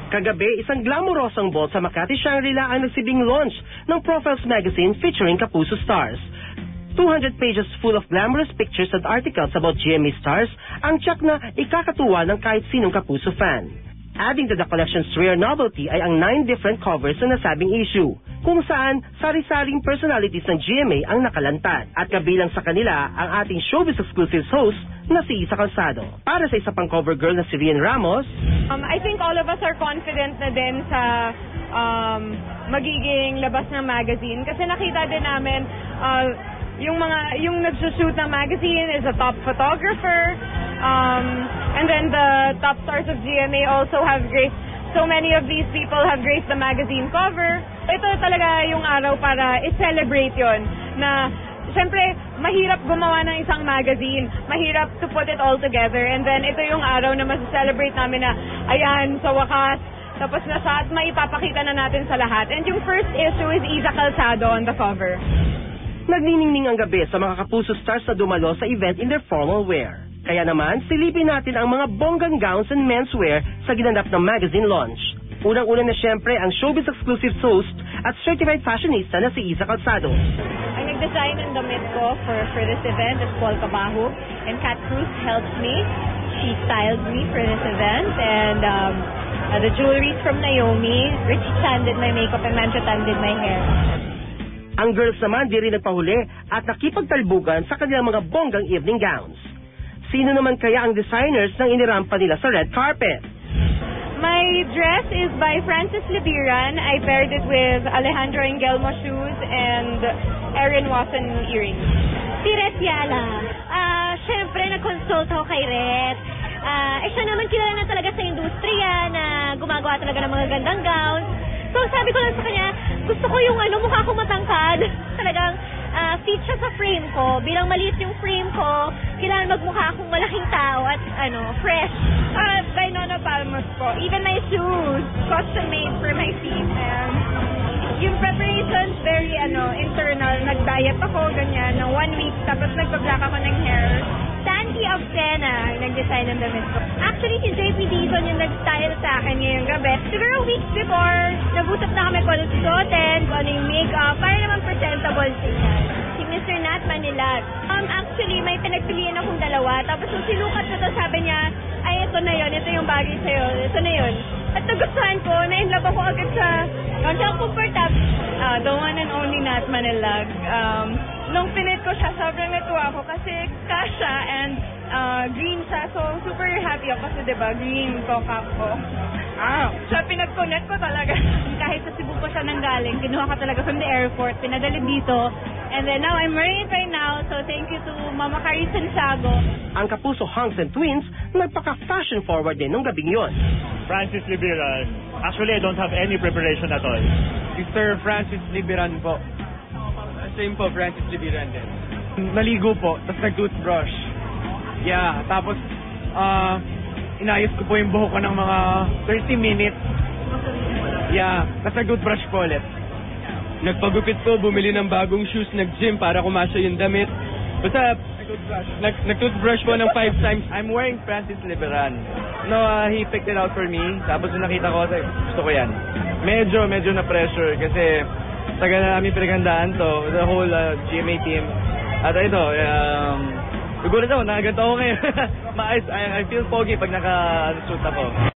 Kagabi, isang glamorosang ball sa Makati Shangri-La ang nagsibing launch ng Profiles magazine featuring Kapuso stars. 200 pages full of glamorous pictures and articles about GMA stars ang tsak na ikakatuwa ng kahit sinong Kapuso fan. Adding to the collection's rare novelty ay ang 9 different covers na nasabing issue, kung saan sari-saring personalities ng GMA ang nakalantad. At kabilang sa kanila ang ating Showbiz Exclusives host na si Isa Calzado. Para sa isa pang cover girl na si Rian Ramos, I think all of us are confident na din sa magiging labas ng magazine kasi nakita din namin yung nagsushoot ng magazine is a top photographer, and then the top stars of GMA also have graced, so many of these people have graced the magazine cover. Ito talaga yung araw para i-celebrate yon na siyempre mahirap gumawa ng isang magazine, mahirap to put it all together, and then ito yung araw na mas-celebrate namin na ayan, sa wakas, tapos na siya at maipapakita na natin sa lahat. And yung first issue is Isa Calzado on the cover. Nagniningning ang gabi sa mga Kapuso stars na dumalo sa event in their formal wear. Kaya naman, silipin natin ang mga bonggang gowns and menswear sa ginanap ng magazine launch. Unang-una na siyempre ang Showbiz Exclusive host at certified fashionista na si Isa Calzado. Ang nag-design ng damit ko for this event is Paul Cabajo, and Kat Cruz helped me. She styled me for this event, and the jewelry is from Naomi. Richie Chan did my makeup and Mancha Tan did my hair. Ang girls naman di rin nagpahuli at nakipagtalbugan sa kanilang mga bonggang evening gowns. Sino naman kaya ang designers ng inirampa nila sa red carpet? My dress is by Francis Libiran. I paired it with Alejandro Engelmo shoes and Erin Watson earrings. Si Ret Yala. Siyempre, nag-consult ako kay Ret. Siya naman kilala na talaga sa industriya na gumagawa talaga ng mga gandang gowns. So, sabi ko lang sa kanya, gusto ko yung mukha ko matangkad. Talagang fit siya sa frame ko. Bilang maliit yung frame ko, kailangan magmukha akong malaking tao at fresh. By Nona Palmos po. Even my shoes, custom made for my feet. And yung preparations, very internal. Nag-diet ako, ganyan, ng 1 week. Tapos nagpa-black ako ng hair. Sandy Avcena, nag-design ng damit ko. Actually, si JP Dizon yung nag-style sa akin ngayong gabi. Siguro weeks before, nag-usap na kami kung ano susuotin, kung ano yung makeup, para naman presentable siya. Si Mr. Nat Manilag. Actually, may pinagpilian akong dalawa. Tapos nung sinukat ko to, sabi niya, ay, ito na yun, ito yung bagay sa'yo, ito na yun. At nagustuhan ko, na-inlove ako agad sa comfortable. The one and only Nat Manilag. Nung pinit ko siya, sobrang natuwa ako kasi kasha and green siya. So, super happy ako kasi diba, green top-up ko. Siya pinag-connect ko talaga. Kahit sa Cebu ko siya nanggaling, kinuha ka talaga from the airport, pinadali dito. And then now, I'm wearing it right now. So, thank you to Mama Carrie Santiago. Ang Kapuso Hangsen twins, nagpaka-fashion forward din nung gabing yon. Francis Libiran. Actually, I don't have any preparation at all. Mr. Francis Libiran po. Same po, Francis Libiran din. Naligo po, tapos nag-toothbrush. Yeah, tapos inayos ko po yung buhok ko ng mga 30 minutes. Yeah, tapos nag-toothbrush po ulit. Nagpagupit po, bumili ng bagong shoes, nag-gym para kumasya yung damit. Basta, nag-toothbrush po ng 5 times. I'm wearing Francis Libiran. No, he picked it out for me. Tapos nung nakita ko, gusto ko yan. Medyo na-pressure kasi tagal na namin pinaghandaan to, the whole GMA team. At ito, siguro ito, nakaganto ako ngayon. I feel pogi pag naka-suit ako.